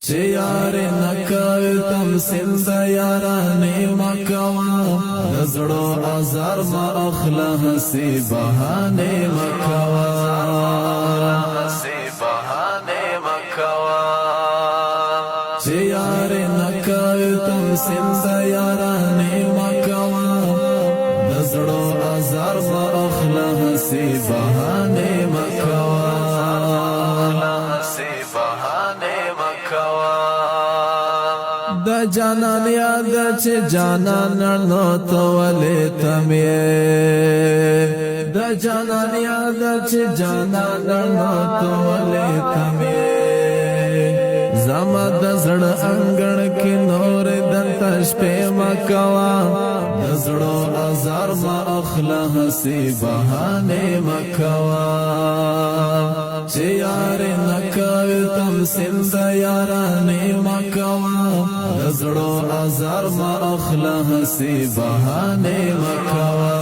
چې یار نکاو تمثیل د یارانې مکوا د زړو ازار ما اخله هسې بهانې مکوا چې یار نکاو تمثیل د یارانې مکوا د زړو ازار ما اخله هسې بهانې مکوا د جانان یاد چې جانان نو تولې تمې د جانان یاد چې جانان نو تولې تمې زما د زړه انګړ کې نور دلته شپې مکوا د زړو ازار ما اخله هسې بهانې مکوا چې یار نکاو تمثیل د یارانې مکوا د زړو ازار ما اخله هسې بهانې مکوا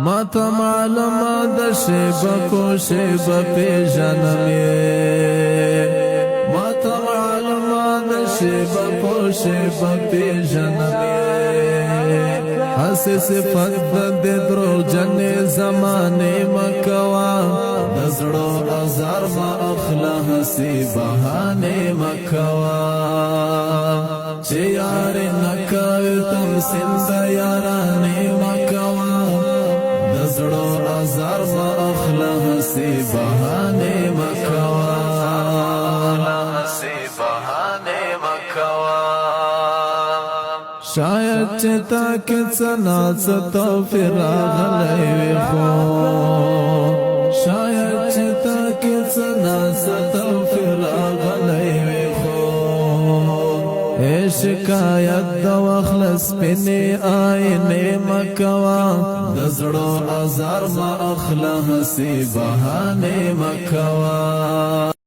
ما ته معلومه د شیبه کو شیبه پیژنم ما ته معلومه د شیبه کو شیبه پیژنم هسې صفت د درو جنې زمانې مکوا د زړو ازار ما اخله هسې بهانې مکوا چې یار نکاو تمثیل د یارانې مکوا د زړو ازار ما اخله هسې بهانې مکوا شاید چې تا کې څه ناڅه توفیر راغلی وي خو شاید چې تا کې څه ناڅه توفیر راغلی وي خو شکایت د وخت سپینې آینې مکوا د زړو ازار ما اخله هسې بهانې مکوا